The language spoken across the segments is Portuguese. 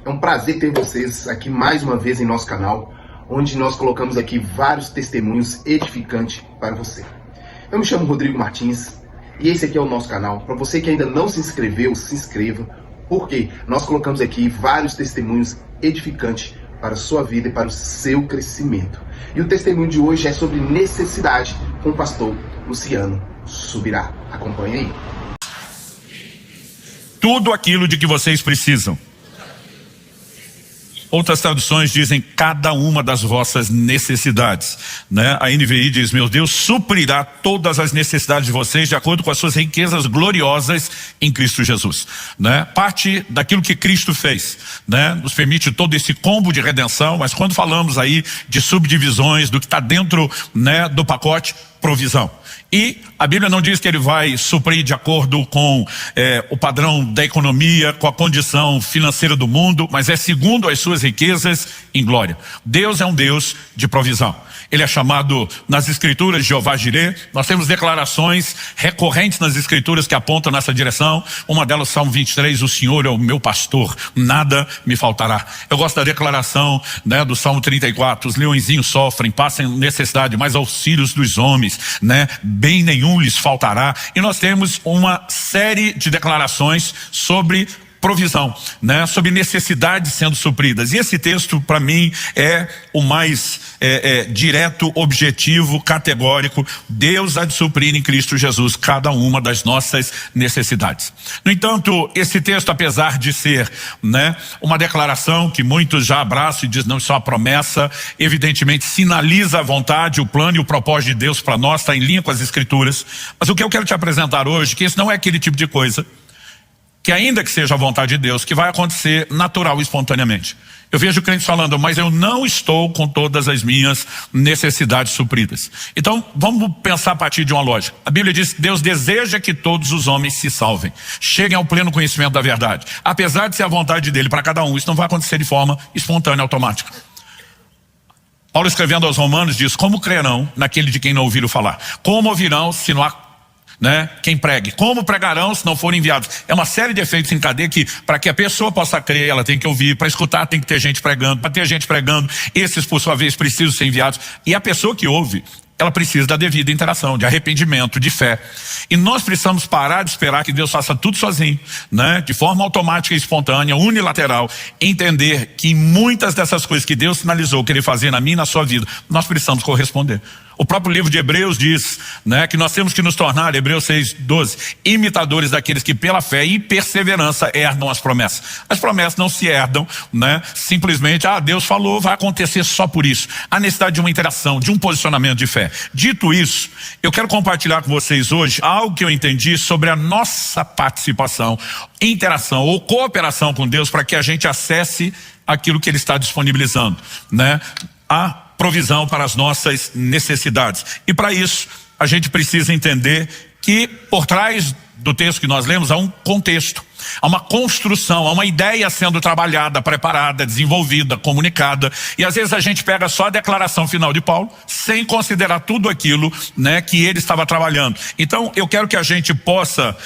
É um prazer ter vocês aqui mais uma vez em nosso canal, onde nós colocamos aqui vários testemunhos edificantes para você. Eu me chamo Rodrigo Martins e esse aqui é o nosso canal. Para você que ainda não se inscreveu, se inscreva, porque nós colocamos aqui vários testemunhos edificantes para a sua vida e para o seu crescimento. E o testemunho de hoje é sobre necessidade com o pastor Luciano Subirá. Acompanhe aí. Tudo aquilo de que vocês precisam. Outras traduções dizem cada uma das vossas necessidades, né? A NVI diz: meu Deus suprirá todas as necessidades de vocês de acordo com as suas riquezas gloriosas em Cristo Jesus, né? Parte daquilo que Cristo fez, né? Nos permite todo esse combo de redenção, mas quando falamos aí de subdivisões do que está dentro, né, do pacote, provisão. E a Bíblia não diz que ele vai suprir de acordo com o padrão da economia, com a condição financeira do mundo, mas é segundo as suas riquezas em glória. Deus é um Deus de provisão. Ele é chamado nas escrituras de Jeová Jireh. Nós temos declarações recorrentes nas escrituras que apontam nessa direção. Uma delas, Salmo 23, o Senhor é o meu pastor, nada me faltará. Eu gosto da declaração, né, do Salmo 34, os leõezinhos sofrem, passam necessidade, mas aos filhos dos homens, né, bem nenhum lhes faltará. E nós temos uma série de declarações sobre provisão, né, sobre necessidades sendo supridas. E esse texto, para mim, é o mais direto, objetivo, categórico. Deus há de suprir em Cristo Jesus cada uma das nossas necessidades. No entanto, esse texto, apesar de ser, né, uma declaração que muitos já abraçam e dizem, não, isso é uma promessa, evidentemente sinaliza a vontade, o plano e o propósito de Deus para nós, está em linha com as escrituras. Mas o que eu quero te apresentar hoje, que isso não é aquele tipo de coisa que, ainda que seja a vontade de Deus, que vai acontecer natural e espontaneamente. Eu vejo crentes falando, mas eu não estou com todas as minhas necessidades supridas. Então, vamos pensar a partir de uma lógica. A Bíblia diz que Deus deseja que todos os homens se salvem, cheguem ao pleno conhecimento da verdade. Apesar de ser a vontade dele para cada um, isso não vai acontecer de forma espontânea, automática. Paulo, escrevendo aos Romanos, diz: como crerão naquele de quem não ouviram falar? Como ouvirão se não há, né, quem pregue? Como pregarão se não forem enviados? É uma série de efeitos em cadeia que, para que a pessoa possa crer, ela tem que ouvir. Para escutar, tem que ter gente pregando. Para ter gente pregando, esses, por sua vez, precisam ser enviados. E a pessoa que ouve, ela precisa da devida interação, de arrependimento, de fé. E nós precisamos parar de esperar que Deus faça tudo sozinho, né? De forma automática, espontânea, unilateral. Entender que muitas dessas coisas que Deus sinalizou querer fazer na minha e na sua vida, nós precisamos corresponder. O próprio livro de Hebreus diz, né, que nós temos que nos tornar, Hebreus 6:12, imitadores daqueles que pela fé e perseverança herdam as promessas. As promessas não se herdam, né, simplesmente, Deus falou, vai acontecer só por isso. Há necessidade de uma interação, de um posicionamento de fé. Dito isso, eu quero compartilhar com vocês hoje algo que eu entendi sobre a nossa participação, interação ou cooperação com Deus para que a gente acesse aquilo que Ele está disponibilizando, né? A provisão para as nossas necessidades. E para isso, a gente precisa entender que por trás do texto que nós lemos há um contexto, há uma construção, há uma ideia sendo trabalhada, preparada, desenvolvida, comunicada. E às vezes a gente pega só a declaração final de Paulo, sem considerar tudo aquilo, né, que ele estava trabalhando. Então eu quero que a gente possa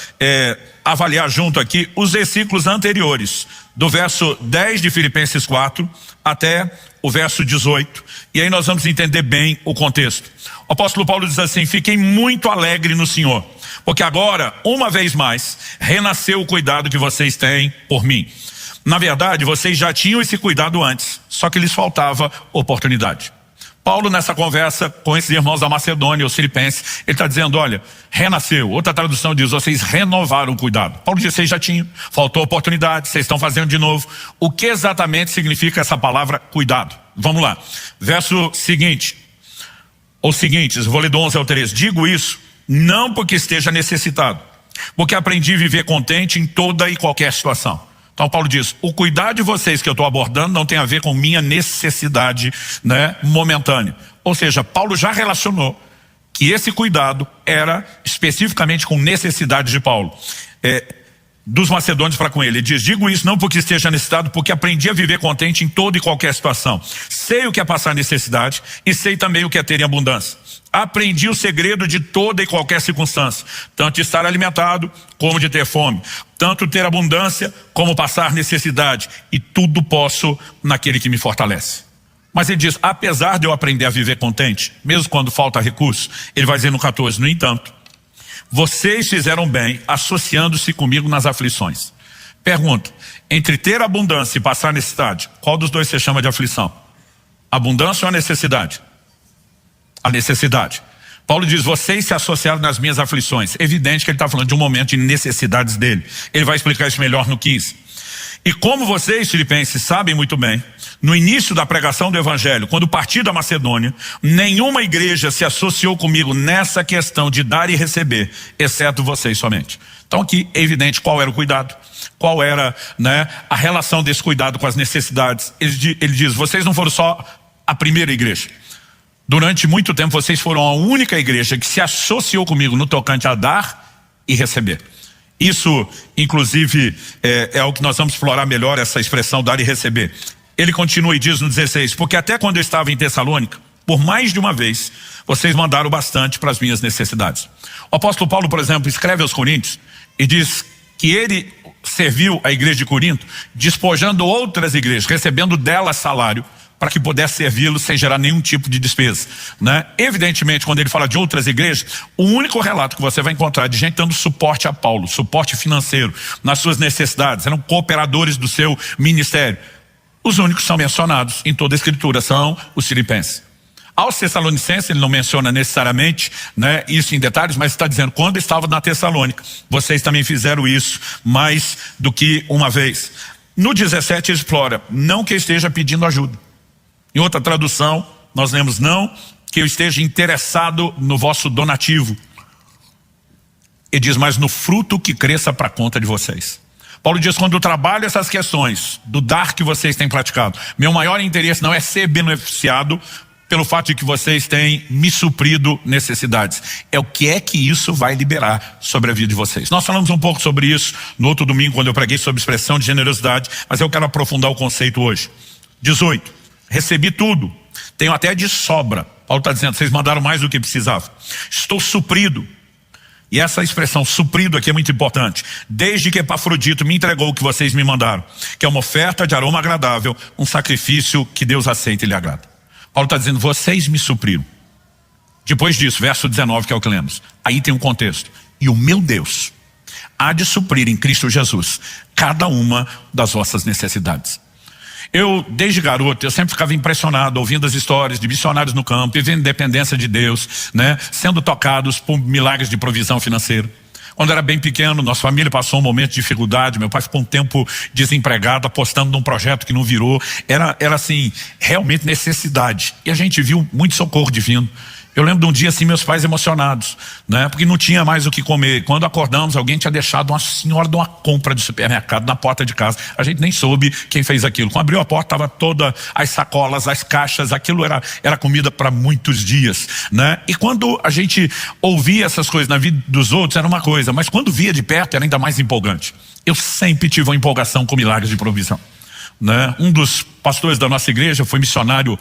avaliar junto aqui os versículos anteriores, do verso 10 de Filipenses 4 até o verso 18. E aí nós vamos entender bem o contexto. O apóstolo Paulo diz assim: fiquei muito alegre no Senhor, porque agora, uma vez mais, renasceu o cuidado que vocês têm por mim. Na verdade, vocês já tinham esse cuidado antes, só que lhes faltava oportunidade. Paulo, nessa conversa com esses irmãos da Macedônia, os filipenses, ele está dizendo, olha, renasceu. Outra tradução diz, vocês renovaram o cuidado. Paulo diz, vocês já tinham, faltou oportunidade, vocês estão fazendo de novo. O que exatamente significa essa palavra cuidado? Vamos lá. Verso seguinte, os seguintes, vou ler do 11 ao 13. Digo isso, não porque esteja necessitado, porque aprendi a viver contente em toda e qualquer situação. Então Paulo diz, o cuidado de vocês que eu estou abordando não tem a ver com minha necessidade, né, momentânea. Ou seja, Paulo já relacionou que esse cuidado era especificamente com necessidade de Paulo, dos macedônios para com ele. Ele diz, digo isso não porque esteja necessitado, porque aprendi a viver contente em toda e qualquer situação. Sei o que é passar necessidade e sei também o que é ter em abundância. Aprendi o segredo de toda e qualquer circunstância, tanto de estar alimentado como de ter fome. tanto ter abundância como passar necessidade, e tudo posso naquele que me fortalece. Mas ele diz, apesar de eu aprender a viver contente, mesmo quando falta recurso, ele vai dizer no 14, no entanto, vocês fizeram bem associando-se comigo nas aflições. Pergunta, entre ter abundância e passar necessidade, qual dos dois você chama de aflição? Abundância ou a necessidade? A necessidade. Paulo diz, vocês se associaram nas minhas aflições. Evidente que ele está falando de um momento de necessidades dele. Ele vai explicar isso melhor no 15. E como vocês, filipenses, sabem muito bem, no início da pregação do evangelho, quando parti da Macedônia, nenhuma igreja se associou comigo nessa questão de dar e receber, exceto vocês somente. Então aqui é evidente qual era o cuidado, qual era, né, a relação desse cuidado com as necessidades. Ele diz, vocês não foram só a primeira igreja. Durante muito tempo vocês foram a única igreja que se associou comigo no tocante a dar e receber. Isso, inclusive, é o que nós vamos explorar melhor, essa expressão dar e receber. Ele continua e diz no 16, porque até quando eu estava em Tessalônica, por mais de uma vez, vocês mandaram bastante para as minhas necessidades. O apóstolo Paulo, por exemplo, escreve aos Coríntios e diz que ele serviu a igreja de Corinto, despojando outras igrejas, recebendo delas salário, para que pudesse servi-lo sem gerar nenhum tipo de despesa, né? Evidentemente, quando ele fala de outras igrejas, o único relato que você vai encontrar de gente dando suporte a Paulo, suporte financeiro, nas suas necessidades, eram cooperadores do seu ministério. Os únicos que são mencionados em toda a escritura são os filipenses. Aos Tessalonicenses, ele não menciona necessariamente, né, isso em detalhes, mas está dizendo, quando estava na Tessalônica, vocês também fizeram isso mais do que uma vez. No 17 ele explora, não que esteja pedindo ajuda. Em outra tradução, nós lemos, não que eu esteja interessado no vosso donativo. Ele diz, mas no fruto que cresça para a conta de vocês. Paulo diz, quando eu trabalho essas questões do dar que vocês têm praticado, meu maior interesse não é ser beneficiado pelo fato de que vocês têm me suprido necessidades. É o que é que isso vai liberar sobre a vida de vocês. Nós falamos um pouco sobre isso no outro domingo, quando eu preguei sobre expressão de generosidade, mas eu quero aprofundar o conceito hoje. 18. Recebi tudo, tenho até de sobra. Paulo está dizendo, vocês mandaram mais do que precisavam. Estou suprido. E essa expressão suprido aqui é muito importante. Desde que Epafrodito me entregou o que vocês me mandaram, que é uma oferta de aroma agradável, um sacrifício que Deus aceita e lhe agrada. Paulo está dizendo, vocês me supriram. Depois disso, verso 19, que é o que lemos. Aí tem um contexto. E o meu Deus há de suprir em Cristo Jesus cada uma das vossas necessidades. Eu, desde garoto, eu sempre ficava impressionado ouvindo as histórias de missionários no campo, vivendo dependência de Deus, né, sendo tocados por milagres de provisão financeira. Quando era bem pequeno, nossa família passou um momento de dificuldade, meu pai ficou um tempo desempregado, apostando num projeto que não virou. Era assim, realmente necessidade. E a gente viu muito socorro divino. Eu lembro de um dia assim, meus pais emocionados, né? Porque não tinha mais o que comer. Quando acordamos, alguém tinha deixado uma senhora de uma compra de supermercado na porta de casa. A gente nem soube quem fez aquilo. Quando abriu a porta, estava toda as sacolas, as caixas, aquilo era comida para muitos dias, né? E quando a gente ouvia essas coisas na vida dos outros, era uma coisa, mas quando via de perto, era ainda mais empolgante. Eu sempre tive uma empolgação com milagres de provisão, né? Um dos pastores da nossa igreja foi missionário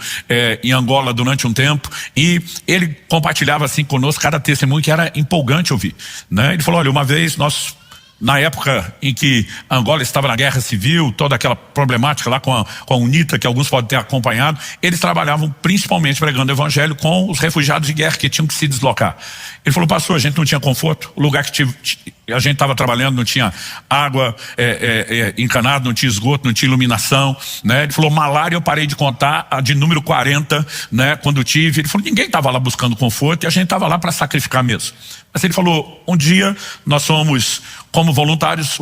em Angola durante um tempo, e ele compartilhava assim conosco cada testemunho que era empolgante ouvir, né? Ele falou, olha, uma vez nós, na época em que Angola estava na guerra civil, toda aquela problemática lá com a UNITA, que alguns podem ter acompanhado, eles trabalhavam principalmente pregando o evangelho com os refugiados de guerra que tinham que se deslocar. Ele falou, pastor, a gente não tinha conforto, o lugar que a gente estava trabalhando não tinha água encanada, não tinha esgoto, não tinha iluminação, né? Ele falou, malária eu parei de contar, a de número 40, né? Quando tive, ele falou, ninguém estava lá buscando conforto e a gente estava lá para sacrificar mesmo. Mas ele falou, um dia nós fomos, como voluntários,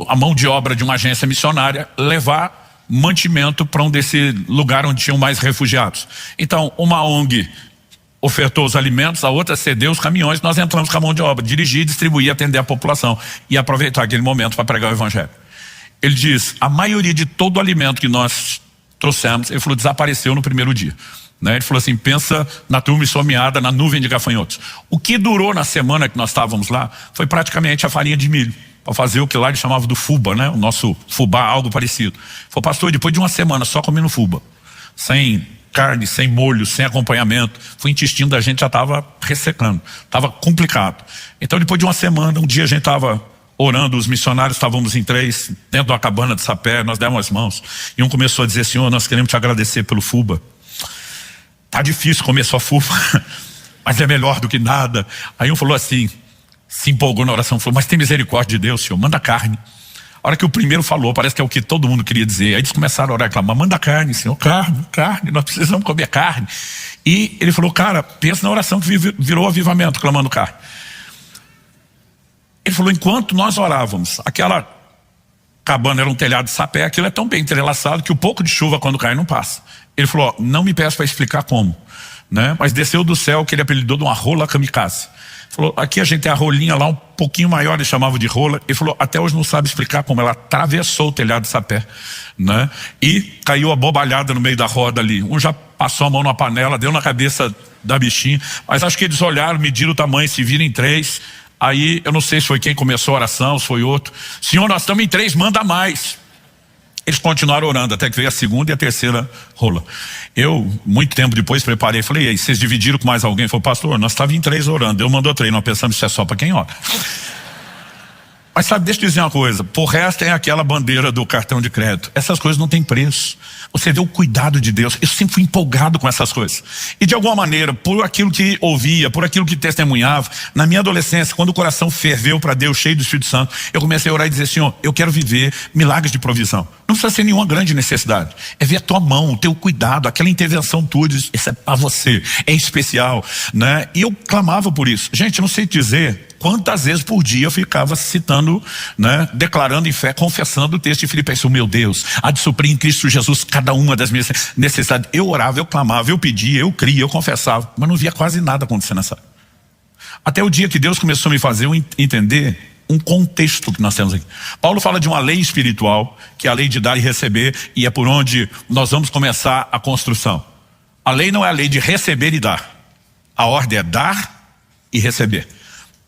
a mão de obra de uma agência missionária, levar mantimento para um desse lugar onde tinham mais refugiados. Então, uma ONG ofertou os alimentos, a outra cedeu os caminhões, nós entramos com a mão de obra, dirigir, distribuir, atender a população e aproveitar aquele momento para pregar o evangelho. Ele diz, a maioria de todo o alimento que nós trouxemos, ele falou, desapareceu no primeiro dia, né? Ele falou assim, pensa na turma esfomeada, na nuvem de gafanhotos. O que durou na semana que nós estávamos lá foi praticamente a farinha de milho, para fazer o que lá eles chamavam do fubá, né? O nosso fubá, algo parecido. Ele falou, pastor, depois de uma semana só comendo fubá, sem carne, sem molho, sem acompanhamento, o intestino da gente já estava ressecando, estava complicado. Então depois de uma semana, um dia a gente estava orando, os missionários, estávamos em 3, dentro da cabana de sapé, nós demos as mãos, e um começou a dizer: Senhor, nós queremos te agradecer pelo FUBA. Tá difícil comer só FUBA, mas é melhor do que nada. Aí um falou assim, se empolgou na oração, falou: mas tem misericórdia de Deus, Senhor, manda carne. A hora que o primeiro falou, parece que é o que todo mundo queria dizer. Aí eles começaram a orar e reclamar: manda carne, Senhor, carne, nós precisamos comer carne. E ele falou: cara, pensa na oração que virou avivamento, clamando carne. Ele falou: enquanto nós orávamos, aquela cabana era um telhado de sapé, aquilo é tão bem entrelaçado que o pouco de chuva quando cai não passa. Ele falou: não me peça para explicar como, né? Mas desceu do céu, que ele apelidou de uma rola kamikaze. Falou: aqui a gente tem a rolinha lá um pouquinho maior, ele chamava de rola. Ele falou: até hoje não sabe explicar como ela atravessou o telhado de sapé, né? E caiu abobalhada no meio da roda ali. Um já passou a mão na panela, deu na cabeça da bichinha, mas acho que eles olharam, mediram o tamanho, se viram em 3. Aí eu não sei se foi quem começou a oração, se foi outro: Senhor, nós estamos em 3, manda mais. Eles continuaram orando até que veio a segunda e a terceira rola. Eu, muito tempo depois, preparei, falei: e aí, vocês dividiram com mais alguém? Ele falou: pastor, nós estávamos em 3 orando, eu mandou 3, nós pensamos que isso é só para quem ora. Mas sabe, deixa eu dizer uma coisa, por resto tem aquela bandeira do cartão de crédito. Essas coisas não têm preço. Você vê o cuidado de Deus. Eu sempre fui empolgado com essas coisas. E de alguma maneira, por aquilo que ouvia, por aquilo que testemunhava, na minha adolescência, quando o coração ferveu para Deus, cheio do Espírito Santo, eu comecei a orar e dizer: Senhor, eu quero viver milagres de provisão. Não precisa ser nenhuma grande necessidade. É ver a tua mão, o teu cuidado, aquela intervenção tua, diz: isso é para você, é especial, né? E eu clamava por isso. Gente, eu não sei dizer quantas vezes por dia eu ficava citando, né, declarando em fé, confessando o texto de Filipenses: meu Deus, há de suprir em Cristo Jesus cada uma das minhas necessidades. Eu orava, eu clamava, eu pedia, eu cria, eu confessava, mas não via quase nada acontecendo nessa. Até o dia que Deus começou a me fazer entender um contexto que nós temos aqui. Paulo fala de uma lei espiritual, que é a lei de dar e receber, e é por onde nós vamos começar a construção. A lei não é a lei de receber e dar. A ordem é dar e receber.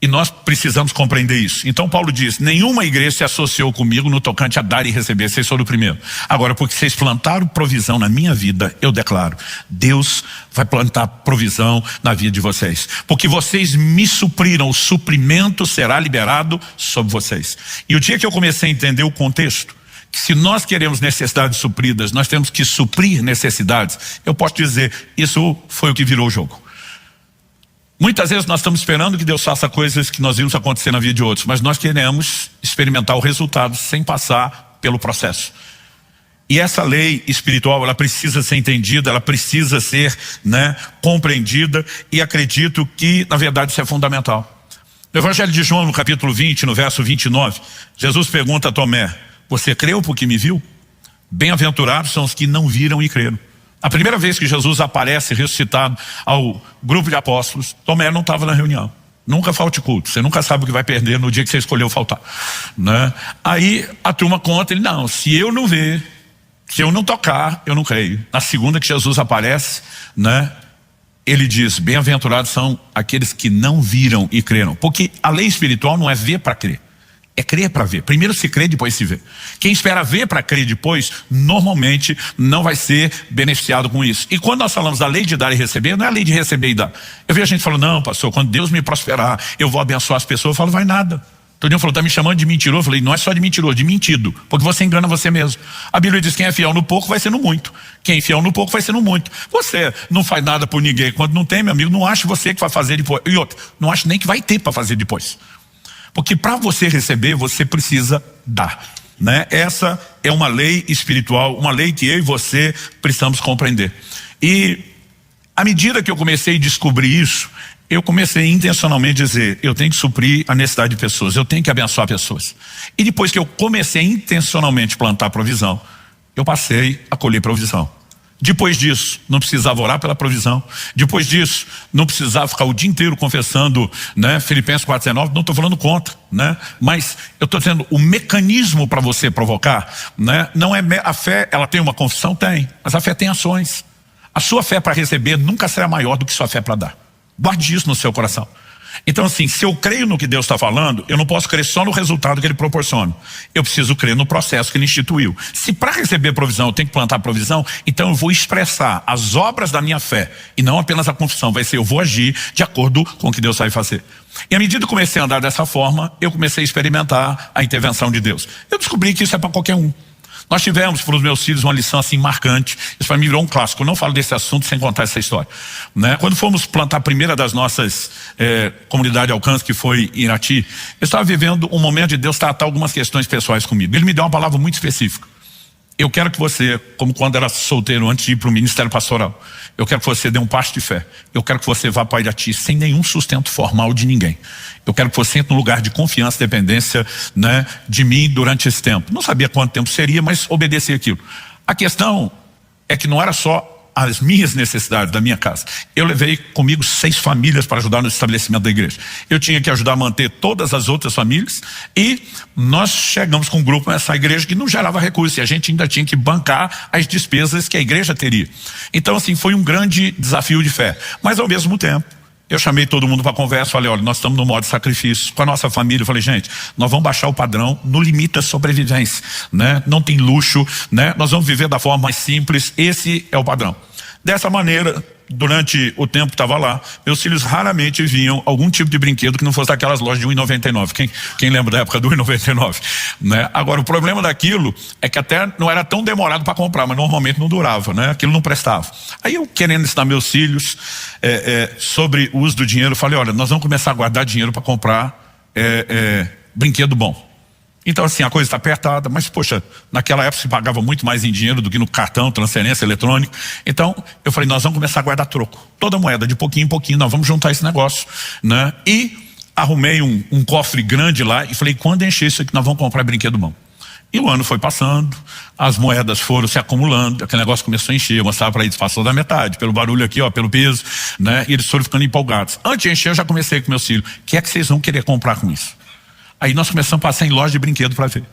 E nós precisamos compreender isso. Então Paulo diz: nenhuma igreja se associou comigo no tocante a dar e receber. Vocês foram o primeiro. Agora, porque vocês plantaram provisão na minha vida, eu declaro: Deus vai plantar provisão na vida de vocês. Porque vocês me supriram, o suprimento será liberado sobre vocês. E o dia que eu comecei a entender o contexto, que se nós queremos necessidades supridas, nós temos que suprir necessidades, eu posso dizer, isso foi o que virou o jogo. Muitas vezes nós estamos esperando que Deus faça coisas que nós vimos acontecer na vida de outros, mas nós queremos experimentar o resultado sem passar pelo processo. E essa lei espiritual, ela precisa ser entendida, ela precisa ser, né, compreendida, e acredito que, na verdade, isso é fundamental. No Evangelho de João, no capítulo 20, no verso 29, Jesus pergunta a Tomé: você creu porque me viu? Bem-aventurados são os que não viram e creram. A primeira vez que Jesus aparece ressuscitado ao grupo de apóstolos, Tomé não estava na reunião. Nunca falte culto, você nunca sabe o que vai perder no dia que você escolheu faltar, né? Aí a turma conta, ele: não, se eu não ver, se eu não tocar, eu não creio. Na segunda que Jesus aparece, né, ele diz: bem-aventurados são aqueles que não viram e creram. Porque a lei espiritual não é ver para crer, é crer para ver. Primeiro se crê, depois se vê. Quem espera ver para crer depois, normalmente não vai ser beneficiado com isso. E quando nós falamos da lei de dar e receber, não é a lei de receber e dar. Eu vi a gente falando: não, pastor, quando Deus me prosperar, eu vou abençoar as pessoas. Eu falo: vai nada. Todo dia falou: tá me chamando de mentiroso? Eu falei: não é só de mentiroso, de mentido, porque você engana você mesmo. A Bíblia diz: quem é fiel no pouco vai ser no muito. Quem é fiel no pouco vai ser no muito. Você não faz nada por ninguém quando não tem, meu amigo. Não ache você que vai fazer depois. E outra, não ache nem que vai ter para fazer depois. Porque para você receber, você precisa dar, né? Essa é uma lei espiritual, uma lei que eu e você precisamos compreender. E à medida que eu comecei a descobrir isso, eu comecei intencionalmente a dizer: eu tenho que suprir a necessidade de pessoas, eu tenho que abençoar pessoas. E depois que eu comecei a intencionalmente plantar provisão, eu passei a colher provisão. Depois disso, não precisava orar pela provisão. Depois disso, não precisava ficar o dia inteiro confessando, né, Filipenses 4,19, não estou falando contra, né? Mas eu estou dizendo, o mecanismo para você provocar, né, não é a fé. Ela tem uma confissão? Tem, mas a fé tem ações. A sua fé para receber nunca será maior do que sua fé para dar. Guarde isso no seu coração. Então assim, se eu creio no que Deus está falando, eu não posso crer só no resultado que Ele proporciona. Eu preciso crer no processo que Ele instituiu. Se para receber provisão eu tenho que plantar provisão, então eu vou expressar as obras da minha fé, e não apenas a confissão. Vai ser, eu vou agir de acordo com o que Deus vai fazer. E à medida que eu comecei a andar dessa forma, eu comecei a experimentar a intervenção de Deus. Eu descobri que isso é para qualquer um. Nós tivemos para os meus filhos uma lição assim marcante. Isso para mim virou um clássico. Eu não falo desse assunto sem contar essa história, né? Quando fomos plantar a primeira das nossas comunidade de alcance, que foi em Irati, eu estava vivendo um momento de Deus tratar algumas questões pessoais comigo. Ele me deu uma palavra muito específica. Eu quero que você, como quando era solteiro antes de ir para o ministério pastoral, eu quero que você dê um passo de fé. Eu quero que você vá para Irati sem nenhum sustento formal de ninguém. Eu quero que você entre num lugar de confiança e dependência, né, de mim durante esse tempo. Não sabia quanto tempo seria, mas obedeci aquilo. A questão é que não era só as minhas necessidades da minha casa. Eu levei comigo 6 famílias para ajudar no estabelecimento da igreja. Eu tinha que ajudar a manter todas as outras famílias, e nós chegamos com um grupo nessa igreja que não gerava recursos, e a gente ainda tinha que bancar as despesas que a igreja teria. Então assim, foi um grande desafio de fé. Mas ao mesmo tempo, eu chamei todo mundo para conversa, falei, olha, nós estamos no modo de sacrifício. Com a nossa família, eu falei, gente, nós vamos baixar o padrão no limite da sobrevivência, né? Não tem luxo, né? Nós vamos viver da forma mais simples, esse é o padrão. Dessa maneira, durante o tempo que estava lá, meus filhos raramente viam algum tipo de brinquedo que não fosse daquelas lojas de R$1,99. Quem lembra da época do R$1,99? Né? Agora, o problema daquilo é que até não era tão demorado para comprar, mas normalmente não durava, né? Aquilo não prestava. Aí eu, querendo ensinar meus filhos sobre o uso do dinheiro, falei, olha, nós vamos começar a guardar dinheiro para comprar brinquedo bom. Então assim, a coisa está apertada, mas poxa, naquela época se pagava muito mais em dinheiro do que no cartão, transferência eletrônica. Então eu falei, nós vamos começar a guardar troco. Toda moeda, de pouquinho em pouquinho, nós vamos juntar esse negócio, né? E arrumei um cofre grande lá e falei, quando encher isso aqui nós vamos comprar brinquedo bom. E o ano foi passando, as moedas foram se acumulando, aquele negócio começou a encher, eu mostrava para eles, passou da metade, pelo barulho aqui, ó, pelo peso, né? E eles foram ficando empolgados. Antes de encher, eu já comecei com meus filhos, o que é que vocês vão querer comprar com isso? Aí nós começamos a passar em loja de brinquedo para ver.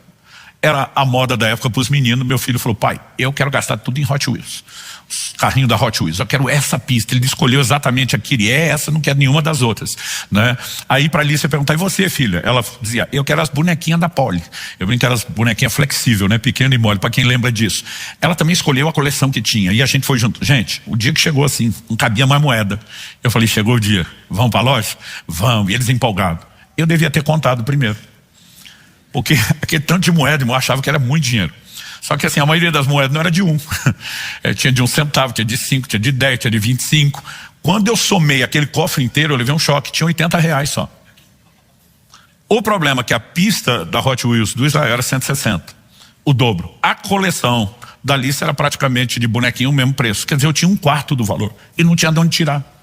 Era a moda da época para os meninos. Meu filho falou, pai, eu quero gastar tudo em Hot Wheels. Carrinho da Hot Wheels, eu quero essa pista. Ele escolheu exatamente a que ele essa, não quer nenhuma das outras, né? Aí para Alice perguntar, e você, filha? Ela dizia, eu quero as bonequinhas da Polly. Eu brinco que eram as bonequinhas flexível, né? Pequena e mole, para quem lembra disso. Ela também escolheu a coleção que tinha, e a gente foi junto. Gente, o dia que chegou assim, não cabia mais moeda. Eu falei, chegou o dia, vamos para a loja? Vamos. E eles empolgados. Eu devia ter contado primeiro, porque aquele tanto de moeda eu achava que era muito dinheiro. Só que assim, a maioria das moedas não era de 1. Tinha de 1 centavo, tinha de 5, tinha de 10, tinha de 25. Quando eu somei aquele cofre inteiro, eu levei um choque, tinha R$80 só. O problema é que a pista da Hot Wheels do Israel era 160, o dobro. A coleção da lista era praticamente de bonequinho o mesmo preço, quer dizer, eu tinha 1/4 do valor e não tinha de onde tirar.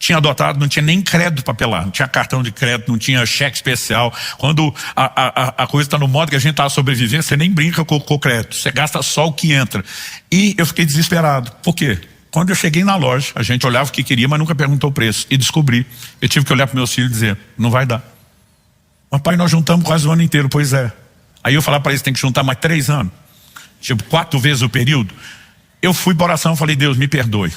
Tinha adotado, não tinha nem crédito para apelar, não tinha cartão de crédito, não tinha cheque especial. Quando a coisa está no modo que a gente está sobrevivendo, você nem brinca com o crédito, você gasta só o que entra. E eu fiquei desesperado. Por quê? Quando eu cheguei na loja, a gente olhava o que queria, mas nunca perguntou o preço. E descobri, eu tive que olhar para meus filhos e dizer, não vai dar. Mas pai, nós juntamos quase o ano inteiro. Pois é. Aí eu falava para eles, tem que juntar mais 3 anos. Tipo, 4 vezes o período. Eu fui para oração e falei, Deus, me perdoe.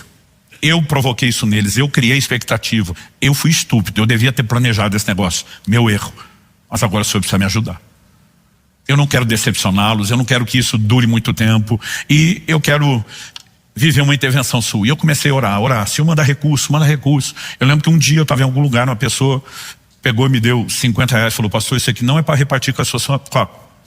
Eu provoquei isso neles, eu criei expectativa. Eu fui estúpido, eu devia ter planejado esse negócio. Meu erro. Mas agora o Senhor precisa me ajudar. Eu não quero decepcioná-los, eu não quero que isso dure muito tempo. E eu quero viver uma intervenção sua. E eu comecei a orar. Se eu mandar recurso, manda recurso. Eu lembro que um dia eu estava em algum lugar, uma pessoa pegou e me deu R$50 e falou, pastor, isso aqui não é para repartir com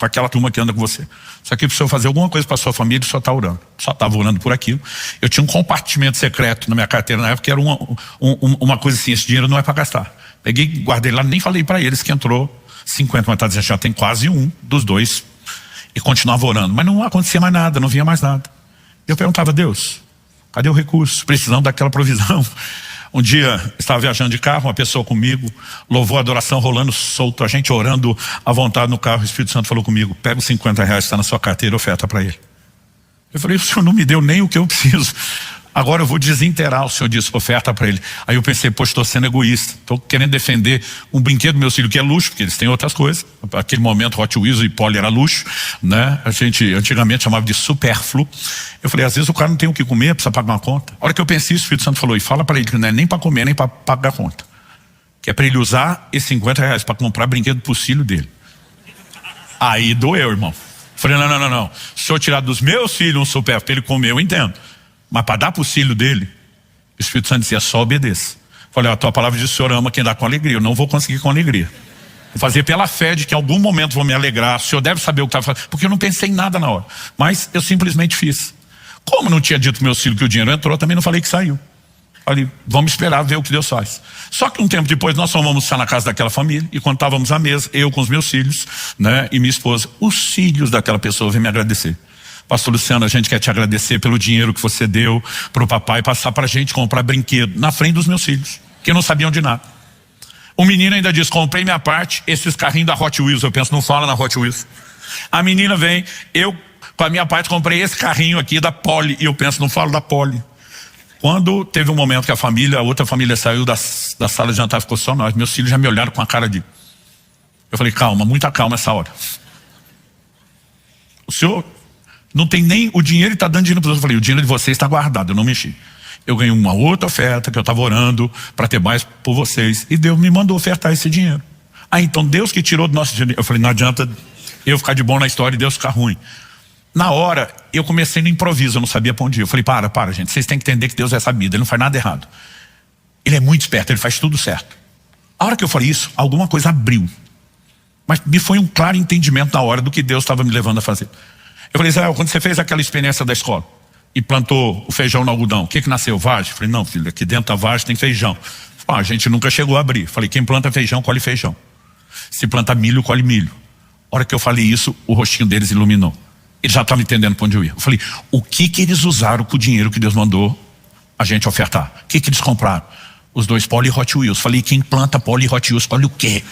aquela turma que anda com você. Isso aqui para o senhor fazer alguma coisa para a sua família, o senhor está orando. Só estava orando por aquilo. Eu tinha um compartimento secreto na minha carteira na época, que era uma coisa assim, esse dinheiro não é para gastar. Peguei, guardei lá, nem falei para eles que entrou 50, mas está dizendo, já tem quase um dos dois. E continuava orando. Mas não acontecia mais nada, não vinha mais nada. Eu perguntava, Deus, cadê o recurso? Precisamos daquela provisão. Um dia, estava viajando de carro, uma pessoa comigo, louvou a adoração rolando solto, a gente orando à vontade no carro, o Espírito Santo falou comigo, pega os R$50 que está na sua carteira e oferta para ele. Eu falei, o senhor não me deu nem o que eu preciso. Agora eu vou desinteirar, o senhor disse, oferta para ele. Aí eu pensei, poxa, estou sendo egoísta, estou querendo defender um brinquedo do meu filho que é luxo, porque eles têm outras coisas. Naquele momento Hot Wheels e Polly era luxo, né? A gente antigamente chamava de supérfluo. Eu falei, às vezes o cara não tem o que comer, precisa pagar uma conta. A hora que eu pensei, o Espírito Santo falou, e fala para ele que não é nem para comer, nem para pagar a conta. que é para ele usar esses 50 reais para comprar brinquedo pro filho dele. Aí doeu, irmão. Falei, não. Se eu tirar dos meus filhos um supérfluo para ele comer, eu entendo. Mas para dar pro filho dele, o Espírito Santo dizia, só obedeça. Falei, a tua palavra diz, o Senhor ama quem dá com alegria. Eu não vou conseguir com alegria. Vou fazer pela fé de que em algum momento vou me alegrar. O Senhor deve saber o que está fazendo. Porque eu não pensei em nada na hora. Mas eu simplesmente fiz. Como não tinha dito para meus filhos que o dinheiro entrou, também não falei que saiu. Falei, vamos esperar ver o que Deus faz. Só que um tempo depois nós fomos almoçar na casa daquela família. E quando estávamos à mesa, eu com os meus filhos, né, e minha esposa, os filhos daquela pessoa vêm me agradecer. Pastor Luciano, a gente quer te agradecer pelo dinheiro que você deu para o papai passar para a gente comprar brinquedo na frente dos meus filhos, que não sabiam de nada. O menino ainda diz, comprei minha parte, esses carrinhos da Hot Wheels. Eu penso, não fala na Hot Wheels. A menina vem, eu com a minha parte comprei esse carrinho aqui da Poli. E eu penso, não falo da Poli. Quando teve um momento que a outra família saiu da sala de jantar, ficou só nós. Meus filhos já me olharam com a cara de... Eu falei, calma, muita calma essa hora. O senhor não tem nem... O dinheiro está dando dinheiro para os outros. Eu falei, o dinheiro de vocês está guardado, eu não mexi. Eu ganhei uma outra oferta que eu estava orando para ter mais por vocês. E Deus me mandou ofertar esse dinheiro. Então Deus que tirou do nosso dinheiro. Eu falei, não adianta eu ficar de bom na história e Deus ficar ruim. Na hora, eu comecei no improviso, eu não sabia para onde ir. Eu falei, para, gente, vocês têm que entender que Deus é sabido, Ele não faz nada errado. Ele é muito esperto, Ele faz tudo certo. A hora que eu falei isso, alguma coisa abriu. Mas me foi um claro entendimento na hora do que Deus estava me levando a fazer. Eu falei, Israel, quando você fez aquela experiência da escola e plantou o feijão no algodão, o que nasceu? Vagem? Eu falei, não, filho, aqui dentro da vagem tem feijão. A gente nunca chegou a abrir. Eu falei, quem planta feijão, colhe feijão. Se planta milho, colhe milho. A hora que eu falei isso, o rostinho deles iluminou. Eles já estavam entendendo para onde eu ia. Eu falei, o que eles usaram com o dinheiro que Deus mandou a gente ofertar? O que eles compraram? Os 2 Poli e Hot Wheels. Falei, quem planta Poli e Hot Wheels, colhe o quê?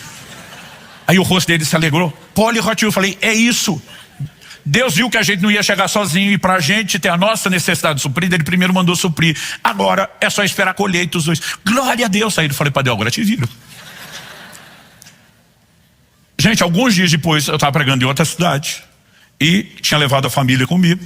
Aí o rosto deles se alegrou. Poli e Hot Wheels. Falei, é isso. Deus viu que a gente não ia chegar sozinho e para a gente ter a nossa necessidade suprida, Ele primeiro mandou suprir. Agora é só esperar a colheita os 2. Glória a Deus. Aí eu falei para Deus, agora te viro. Gente, alguns dias depois eu estava pregando em outra cidade. E tinha levado a família comigo.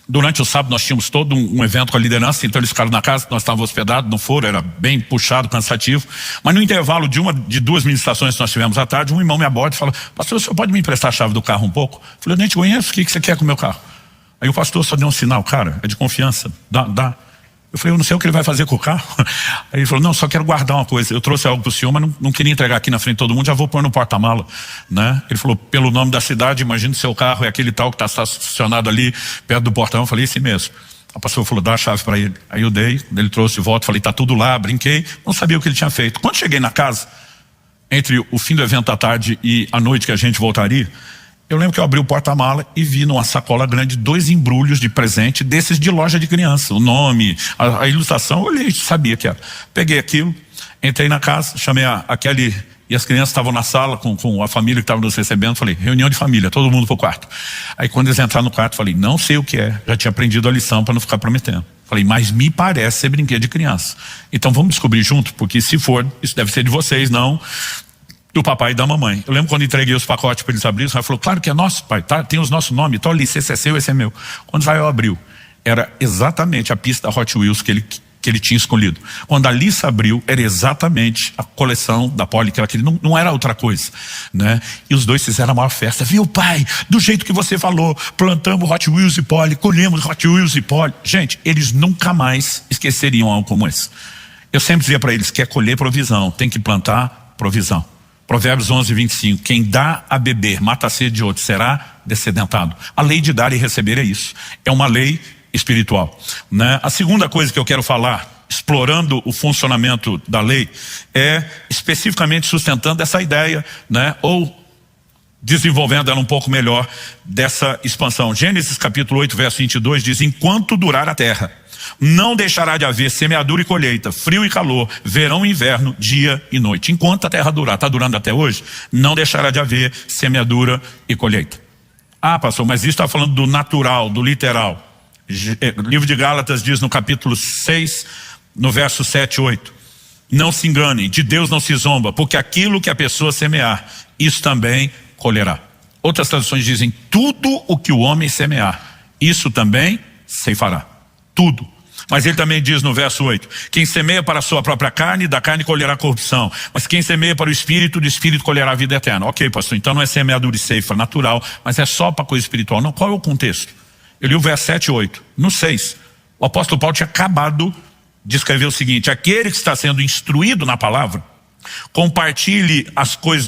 Durante o sábado nós tínhamos todo um evento com a liderança, então eles ficaram na casa, nós estávamos hospedados, não foram, era bem puxado, cansativo. Mas no intervalo de 2 ministrações que nós tivemos à tarde, um irmão me aborda e fala, pastor, o senhor pode me emprestar a chave do carro um pouco? Eu falei, eu nem te conheço, o que você quer com o meu carro? Aí o pastor só deu um sinal, cara, é de confiança, dá. Eu falei, eu não sei o que ele vai fazer com o carro. Aí ele falou, não, só quero guardar uma coisa. Eu trouxe algo para o senhor, mas não queria entregar aqui na frente de todo mundo, já vou pôr no porta-mala, né? Ele falou, pelo nome da cidade, imagina o seu carro é aquele tal que está estacionado ali perto do portão. Eu falei, esse mesmo. A pastora falou, dá a chave para ele. Aí eu dei, ele trouxe de volta, falei, tá tudo lá, brinquei, não sabia o que ele tinha feito. Quando cheguei na casa, entre o fim do evento da tarde e a noite que a gente voltaria, eu lembro que eu abri o porta-mala e vi numa sacola grande 2 embrulhos de presente desses de loja de criança. O nome, a ilustração, eu olhei, sabia que era. Peguei aquilo, entrei na casa, chamei a Kelly e as crianças estavam na sala com a família que estava nos recebendo. Falei, reunião de família, todo mundo pro quarto. Aí quando eles entraram no quarto, falei, não sei o que é. Já tinha aprendido a lição para não ficar prometendo. Falei, mas me parece ser brinquedo de criança. Então vamos descobrir junto, porque se for, isso deve ser de vocês, não do papai e da mamãe. Eu lembro quando entreguei os pacotes para eles abrirem, o pai falou, claro que é nosso, pai, tá? Tem os nossos nomes, então ali, esse é seu, esse é meu. Quando o Israel abriu, era exatamente a pista da Hot Wheels que ele tinha escolhido. Quando a Alissa abriu, era exatamente a coleção da Poli, que não era outra coisa, né? E os 2 fizeram a maior festa. Viu, pai? Do jeito que você falou, plantamos Hot Wheels e Poli, colhemos Hot Wheels e Poli. Gente, eles nunca mais esqueceriam algo como esse. Eu sempre dizia para eles, quer colher provisão, tem que plantar provisão. Provérbios 11:25, quem dá a beber, mata a sede de outro, será descedentado. A lei de dar e receber é isso. É uma lei espiritual, né? A segunda coisa que eu quero falar, explorando o funcionamento da lei, é especificamente sustentando essa ideia, né? Ou desenvolvendo ela um pouco melhor dessa expansão. Gênesis capítulo 8, verso 22 diz, enquanto durar a terra, não deixará de haver semeadura e colheita, frio e calor, verão e inverno, dia e noite. Enquanto a terra durar, está durando até hoje, não deixará de haver semeadura e colheita. Ah, pastor, mas isso está falando do natural, do literal. O livro de Gálatas diz no capítulo 6, no verso 7 e 8, não se enganem, de Deus não se zomba, porque aquilo que a pessoa semear, isso também colherá. Outras traduções dizem, tudo o que o homem semear, isso também ceifará. Tudo. Mas ele também diz no verso 8, quem semeia para a sua própria carne, da carne colherá corrupção. Mas quem semeia para o Espírito, do Espírito colherá a vida eterna. Ok, pastor, então não é semeadura e ceifa natural, mas é só para coisa espiritual. Não, qual é o contexto? Eu li o verso 7 e 8. No 6, o apóstolo Paulo tinha acabado de escrever o seguinte, aquele que está sendo instruído na palavra, compartilhe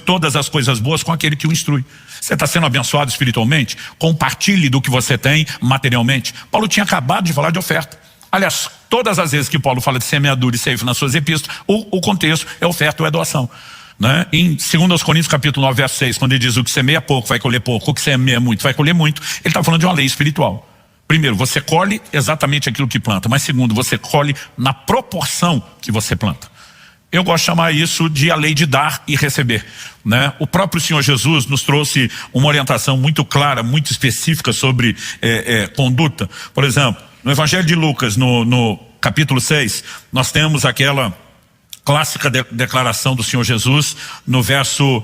todas as coisas boas com aquele que o instrui. Você está sendo abençoado espiritualmente? Compartilhe do que você tem materialmente. Paulo tinha acabado de falar de oferta. Aliás, todas as vezes que Paulo fala de semeadura e ceifa nas suas epístolas, o contexto é oferta ou é doação. Né? Em 2 Coríntios capítulo 9, verso 6, quando ele diz o que semeia pouco vai colher pouco, o que semeia muito vai colher muito, ele está falando de uma lei espiritual. Primeiro, você colhe exatamente aquilo que planta, mas segundo, você colhe na proporção que você planta. Eu gosto de chamar isso de a lei de dar e receber. Né? O próprio Senhor Jesus nos trouxe uma orientação muito clara, muito específica sobre conduta. Por exemplo, no Evangelho de Lucas, no capítulo 6, nós temos aquela clássica declaração do Senhor Jesus no verso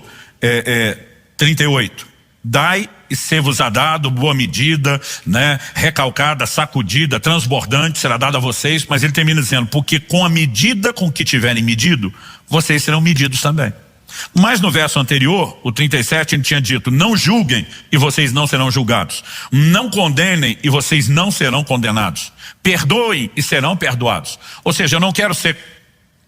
38. Dai e ser-vos-á dado, boa medida, né, recalcada, sacudida, transbordante, será dada a vocês, mas ele termina dizendo, porque com a medida com que tiverem medido, vocês serão medidos também. Mas no verso anterior, o 37, ele tinha dito, não julguem e vocês não serão julgados. Não condenem e vocês não serão condenados. Perdoem e serão perdoados. Ou seja, eu não quero ser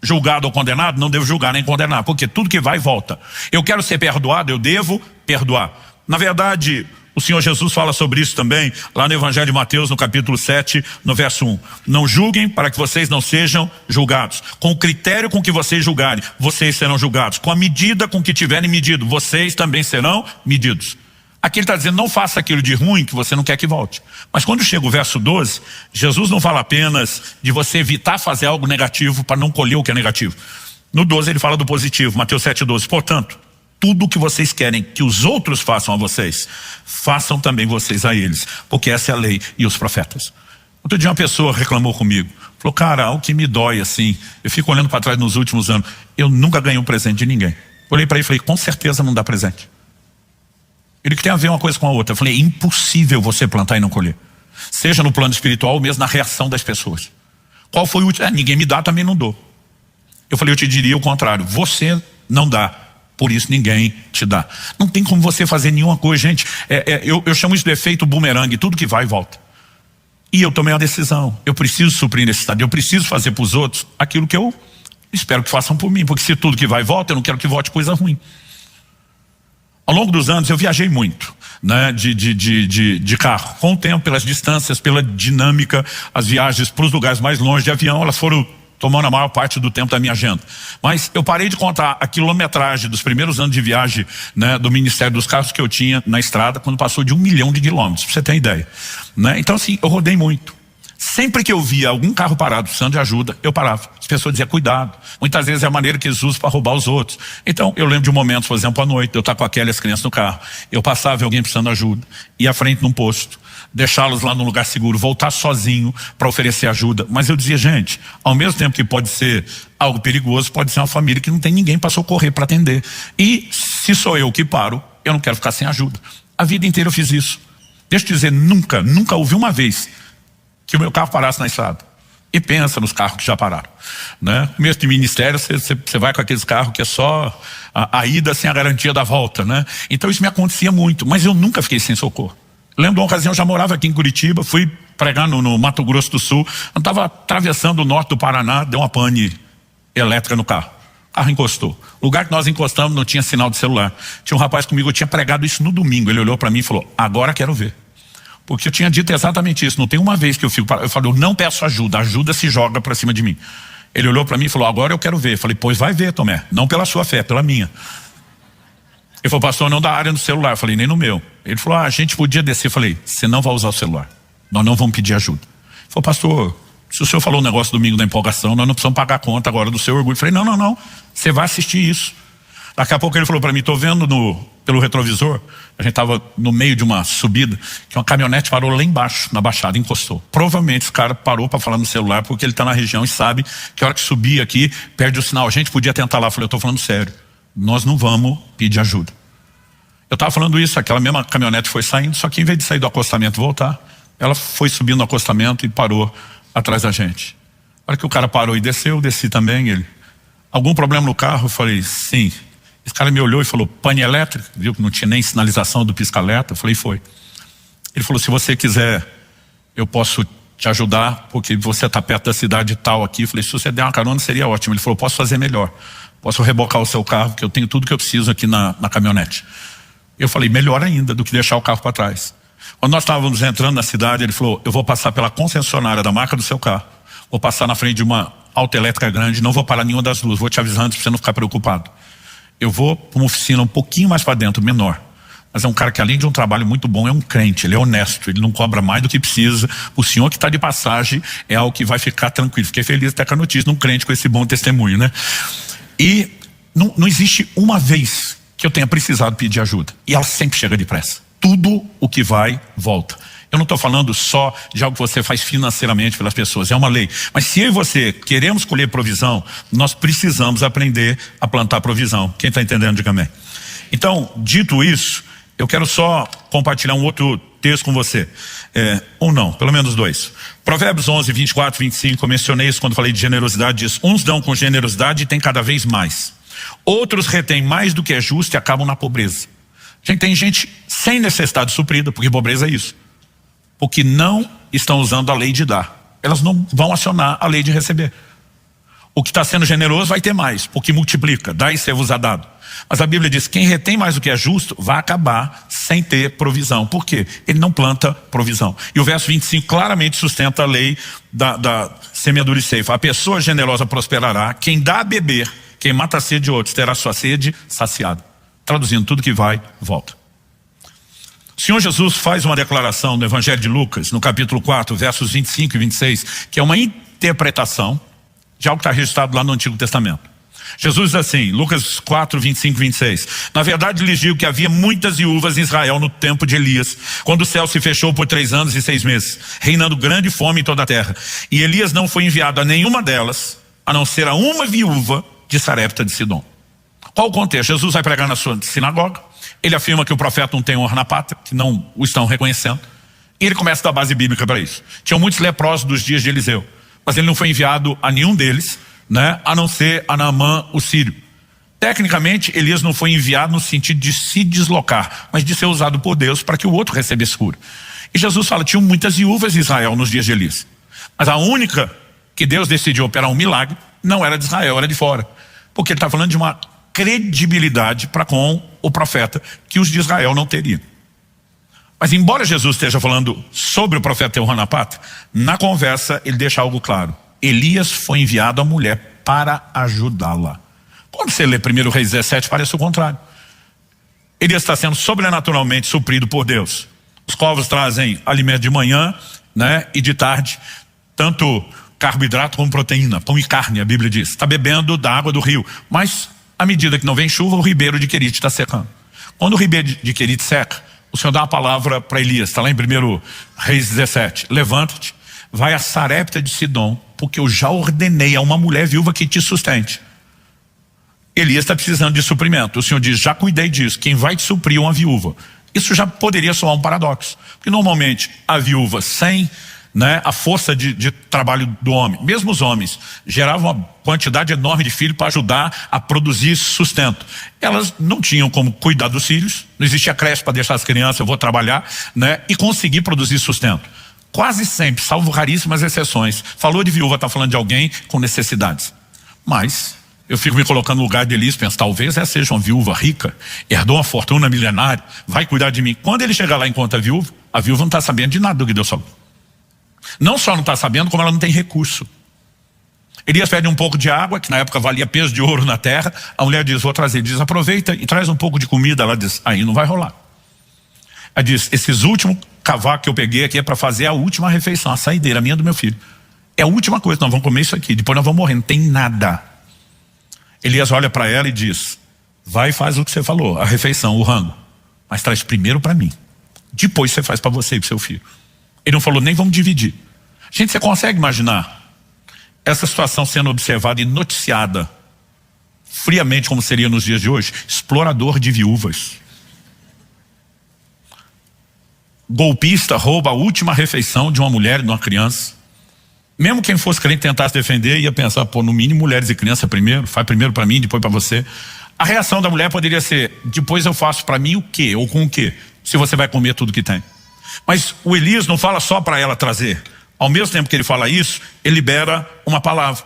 julgado ou condenado, não devo julgar nem condenar, porque tudo que vai volta. Eu quero ser perdoado, eu devo perdoar. Na verdade, o Senhor Jesus fala sobre isso também, lá no Evangelho de Mateus, no capítulo 7, no verso 1. Não julguem para que vocês não sejam julgados. Com o critério com que vocês julgarem, vocês serão julgados. Com a medida com que tiverem medido, vocês também serão medidos. Aqui ele está dizendo, não faça aquilo de ruim que você não quer que volte. Mas quando chega o verso 12, Jesus não fala apenas de você evitar fazer algo negativo para não colher o que é negativo. No 12 ele fala do positivo, Mateus 7,12. Portanto, tudo que vocês querem que os outros façam a vocês, façam também vocês a eles, porque essa é a lei e os profetas. Outro dia uma pessoa reclamou comigo, falou, cara, o que me dói assim, eu fico olhando para trás nos últimos anos, eu nunca ganhei um presente de ninguém. Olhei para ele e falei, com certeza não dá presente. Ele que tem a ver uma coisa com a outra. Eu falei, é impossível você plantar e não colher. Seja no plano espiritual ou mesmo na reação das pessoas. Qual foi o último? Ninguém me dá, também não dou. Eu falei, eu te diria o contrário, você não dá. Por isso ninguém te dá. Não tem como você fazer nenhuma coisa, gente. Eu chamo isso de efeito bumerangue, tudo que vai e volta. E eu tomei uma decisão. Eu preciso suprir necessidade, eu preciso fazer para os outros aquilo que eu espero que façam por mim. Porque se tudo que vai e volta, eu não quero que volte coisa ruim. Ao longo dos anos eu viajei muito, né, de carro. Com o tempo, pelas distâncias, pela dinâmica, as viagens para os lugares mais longe de avião, elas foram tomando a maior parte do tempo da minha agenda. Mas eu parei de contar a quilometragem dos primeiros anos de viagem, né, do Ministério dos Carros que eu tinha na estrada, quando passou de 1 milhão de quilômetros, pra você ter ideia. Né? Então assim, eu rodei muito. Sempre que eu via algum carro parado precisando de ajuda, eu parava. As pessoas diziam, cuidado. Muitas vezes é a maneira que eles usam para roubar os outros. Então, eu lembro de um momento, por exemplo, à noite, eu estava com a Kelly e as crianças no carro. Eu passava alguém precisando de ajuda, ia à frente num posto, deixá-los lá num lugar seguro, voltar sozinho para oferecer ajuda. Mas eu dizia, gente, ao mesmo tempo que pode ser algo perigoso, pode ser uma família que não tem ninguém para socorrer, para atender. E se sou eu que paro, eu não quero ficar sem ajuda. A vida inteira eu fiz isso. Deixa eu dizer, nunca ouvi uma vez que o meu carro parasse na estrada. E pensa nos carros que já pararam. Né? Mesmo de ministério, você vai com aqueles carros que é só a ida sem a garantia da volta. Né? Então isso me acontecia muito, mas eu nunca fiquei sem socorro. Lembro de uma ocasião, eu já morava aqui em Curitiba, fui pregar no Mato Grosso do Sul, eu estava atravessando o norte do Paraná, deu uma pane elétrica no carro. O carro encostou. O lugar que nós encostamos não tinha sinal de celular. Tinha um rapaz comigo, eu tinha pregado isso no domingo, ele olhou para mim e falou, agora quero ver. Porque eu tinha dito exatamente isso, não tem uma vez que eu fico parado. Eu falei, eu não peço ajuda, a ajuda se joga para cima de mim. Ele olhou para mim e falou, agora eu quero ver. Eu falei, pois vai ver, Tomé, não pela sua fé, pela minha. Ele falou, pastor, não dá área no celular. Eu falei, nem no meu. Ele falou, a gente podia descer. Eu falei, você não vai usar o celular, nós não vamos pedir ajuda. Ele falou, pastor, se o senhor falou um negócio domingo da empolgação, nós não precisamos pagar a conta agora do seu orgulho. Eu falei, não, você vai assistir isso. Daqui a pouco ele falou para mim, tô vendo pelo retrovisor, a gente estava no meio de uma subida, que uma caminhonete parou lá embaixo, na baixada, encostou. Provavelmente esse cara parou para falar no celular, porque ele está na região e sabe que a hora que subir aqui, perde o sinal. A gente podia tentar lá. Eu falei, eu tô falando sério, nós não vamos pedir ajuda. Eu estava falando isso, aquela mesma caminhonete foi saindo, só que em vez de sair do acostamento e voltar, ela foi subindo no acostamento e parou atrás da gente. A hora que o cara parou e desceu, eu desci também. Ele: algum problema no carro? Eu falei: sim. Esse cara me olhou e falou: pane elétrica. Viu que não tinha nem sinalização do pisca-alerta? Eu falei: foi. Ele falou: se você quiser, eu posso te ajudar, porque você está perto da cidade tal aqui. Eu falei: se você der uma carona seria ótimo. Ele falou: posso fazer melhor, posso rebocar o seu carro, porque eu tenho tudo que eu preciso aqui na caminhonete. Eu falei: melhor ainda do que deixar o carro para trás. Quando nós estávamos entrando na cidade, ele falou: eu vou passar pela concessionária da marca do seu carro, vou passar na frente de uma autoelétrica grande, não vou parar nenhuma das luzes, vou te avisar antes para você não ficar preocupado. Eu vou para uma oficina um pouquinho mais para dentro, menor. Mas é um cara que, além de um trabalho muito bom, é um crente, ele é honesto, ele não cobra mais do que precisa. O senhor que está de passagem é algo que vai ficar tranquilo. Fiquei feliz até com a notícia, num crente com esse bom testemunho, né? E não existe uma vez que eu tenha precisado pedir ajuda. E ela sempre chega depressa. Tudo o que vai, volta. Eu não estou falando só de algo que você faz financeiramente pelas pessoas, é uma lei. Mas se eu e você queremos colher provisão, nós precisamos aprender a plantar provisão. Quem está entendendo, diga amém. Então, dito isso, eu quero só compartilhar um outro texto com você. Ou não, pelo menos dois. Provérbios 11, 24, 25, eu mencionei isso quando falei de generosidade, diz: uns dão com generosidade e tem cada vez mais. Outros retêm mais do que é justo e acabam na pobreza. Tem gente sem necessidade suprida, porque pobreza é isso. Porque não estão usando a lei de dar. Elas não vão acionar a lei de receber. O que está sendo generoso vai ter mais, porque multiplica, dá e ser-vos-á dado. Mas a Bíblia diz: quem retém mais do que é justo vai acabar sem ter provisão. Por quê? Ele não planta provisão. E o verso 25 claramente sustenta a lei da semeadura e ceifa. A pessoa generosa prosperará, quem dá a beber, quem mata a sede de outros, terá sua sede saciada. Traduzindo, tudo que vai, volta. O Senhor Jesus faz uma declaração no Evangelho de Lucas, no capítulo 4, versos 25 e 26, que é uma interpretação de algo que está registrado lá no Antigo Testamento. Jesus diz assim, Lucas 4, 25 e 26. Na verdade lhes digo que havia muitas viúvas em Israel no tempo de Elias, quando o céu se fechou por 3 anos e 6 meses, reinando grande fome em toda a terra. E Elias não foi enviado a nenhuma delas, a não ser a uma viúva de Sarepta de Sidom. Qual o contexto? Jesus vai pregar na sua sinagoga, ele afirma que o profeta não tem honra na pátria, que não o estão reconhecendo, e ele começa a dar base bíblica para isso. Tinham muitos leprosos dos dias de Eliseu, mas ele não foi enviado a nenhum deles, né, a não ser a Naamã, o sírio. Tecnicamente, Elias não foi enviado no sentido de se deslocar, mas de ser usado por Deus para que o outro recebesse cura. E Jesus fala, tinham muitas viúvas em Israel nos dias de Elias, mas a única que Deus decidiu operar um milagre não era de Israel, era de fora, porque ele está falando de uma credibilidade para com o profeta que os de Israel não teriam. Mas embora Jesus esteja falando sobre o profeta ter honra na pátria, na conversa ele deixa algo claro: Elias foi enviado à mulher para ajudá-la. Quando você lê 1 Reis 17, parece o contrário. Elias está sendo sobrenaturalmente suprido por Deus. Os corvos trazem alimento de manhã, né, e de tarde, tanto carboidrato como proteína, pão e carne, a Bíblia diz. Está bebendo da água do rio, mas à medida que não vem chuva, o ribeiro de Querite está secando. Quando o ribeiro de Querite seca, o Senhor dá uma palavra para Elias, está lá em 1 Reis 17, levanta-te, vai a Sarepta de Sidom, porque eu já ordenei a uma mulher viúva que te sustente. Elias está precisando de suprimento. O Senhor diz, já cuidei disso, quem vai te suprir é uma viúva. Isso já poderia soar um paradoxo, porque normalmente a viúva sem, né, a força de trabalho do homem, mesmo os homens geravam uma quantidade enorme de filhos para ajudar a produzir sustento. Elas não tinham como cuidar dos filhos, não existia creche para deixar as crianças, eu vou trabalhar, né, e conseguir produzir sustento. Quase sempre, salvo raríssimas exceções, falou de viúva, está falando de alguém com necessidades. Mas eu fico me colocando no lugar de Elias, penso, talvez essa seja uma viúva rica, herdou uma fortuna milionária, vai cuidar de mim. Quando ele chegar lá e encontra a viúva não está sabendo de nada do que Deus falou. Não só não está sabendo, como ela não tem recurso. Elias pede um pouco de água, que na época valia peso de ouro na terra. A mulher diz, vou trazer. Ele diz, aproveita e traz um pouco de comida. Ela diz, aí não vai rolar. Ela diz, esses últimos cavacos que eu peguei aqui é para fazer a última refeição, a saideira minha do meu filho. É a última coisa, nós vamos comer isso aqui, depois nós vamos morrer, não tem nada. Elias olha para ela e diz, vai e faz o que você falou, a refeição, o rango, mas traz primeiro para mim, depois você faz para você e para seu filho. Ele não falou, nem vamos dividir. Gente, você consegue imaginar essa situação sendo observada e noticiada friamente como seria nos dias de hoje? Explorador de viúvas. Golpista rouba a última refeição de uma mulher e de uma criança. Mesmo quem fosse crente tentasse defender, ia pensar, pô, no mínimo mulheres e crianças primeiro, faz primeiro para mim, depois para você. A reação da mulher poderia ser, depois eu faço para mim o quê? Ou com o quê? Se você vai comer tudo que tem. Mas o Elias não fala só para ela trazer. Ao mesmo tempo que ele fala isso, ele libera uma palavra.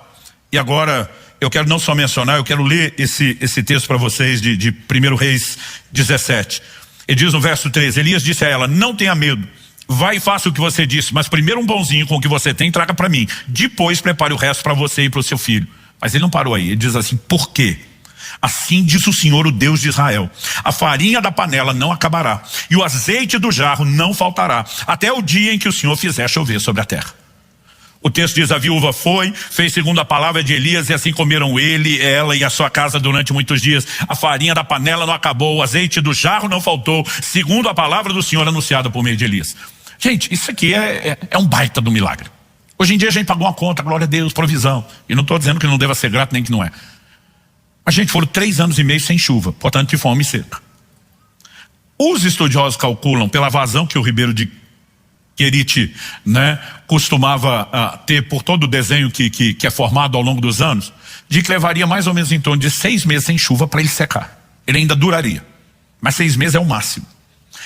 E agora, eu quero não só mencionar, eu quero ler esse texto para vocês de 1 Reis 17. Ele diz no verso 13, Elias disse a ela, não tenha medo. Vai e faça o que você disse, mas primeiro um pãozinho com o que você tem, traga para mim. Depois prepare o resto para você e para o seu filho. Mas ele não parou aí, ele diz assim, por quê? Assim diz o Senhor, o Deus de Israel, a farinha da panela não acabará, e o azeite do jarro não faltará, até o dia em que o Senhor fizer chover sobre a terra. O texto diz, a viúva foi, fez segundo a palavra de Elias, e assim comeram ele, ela e a sua casa durante muitos dias. A farinha da panela não acabou, o azeite do jarro não faltou, segundo a palavra do Senhor anunciada por meio de Elias. Gente, isso aqui é um baita do milagre. Hoje em dia a gente pagou uma conta, glória a Deus, provisão. E não estou dizendo que não deva ser grato, nem que não é. Mas, gente, foram 3 anos e meio sem chuva, portanto de fome seca. Os estudiosos calculam, pela vazão que o Ribeiro de Querite, né, costumava ter por todo o desenho que é formado ao longo dos anos, de que levaria mais ou menos em torno de 6 meses sem chuva para ele secar. Ele ainda duraria, mas 6 meses é o máximo.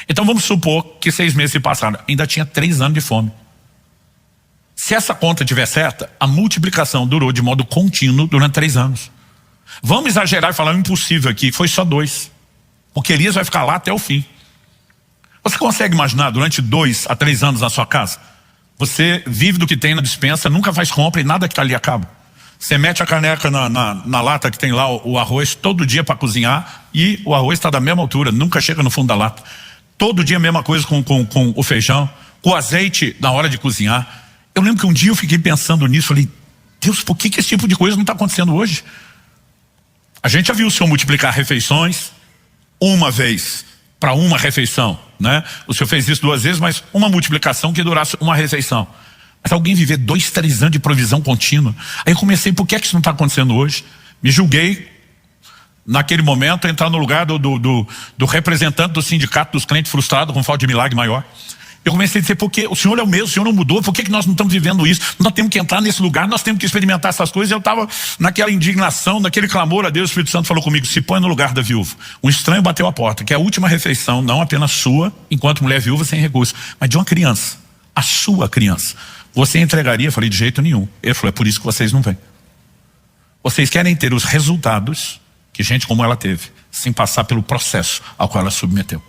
Então vamos supor que 6 meses se passaram, ainda tinha 3 anos de fome. Se essa conta estiver certa, a multiplicação durou de modo contínuo durante 3 anos. Vamos exagerar e falar o impossível aqui, foi só 2. Porque Elias vai ficar lá até o fim. Você consegue imaginar durante 2 a 3 anos na sua casa? Você vive do que tem na despensa, nunca faz compra e nada que está ali acaba. Você mete a caneca na lata que tem lá o arroz todo dia para cozinhar e o arroz está da mesma altura, nunca chega no fundo da lata. Todo dia a mesma coisa com o feijão, com o azeite na hora de cozinhar. Eu lembro que um dia eu fiquei pensando nisso, falei, Deus, por que esse tipo de coisa não está acontecendo hoje? A gente já viu o Senhor multiplicar refeições uma vez para uma refeição, né? O Senhor fez isso 2 vezes, mas uma multiplicação que durasse uma refeição. Mas alguém viver 2, 3 anos de provisão contínua. Aí eu comecei, por que isso não está acontecendo hoje? Me julguei, naquele momento, entrar no lugar do representante do sindicato dos clientes frustrados com falta de milagre maior. Eu comecei a dizer, porque o Senhor é o mesmo, o Senhor não mudou, por que nós não estamos vivendo isso? Nós temos que entrar nesse lugar, nós temos que experimentar essas coisas. Eu estava naquela indignação, naquele clamor a Deus. O Espírito Santo falou comigo, se põe no lugar da viúva. Um estranho bateu a porta, que é a última refeição, não apenas sua, enquanto mulher viúva sem recurso, mas de uma criança, a sua criança. Você entregaria? Eu falei, de jeito nenhum. Ele falou, é por isso que vocês não vêm. Vocês querem ter os resultados que gente como ela teve, sem passar pelo processo ao qual ela submeteu.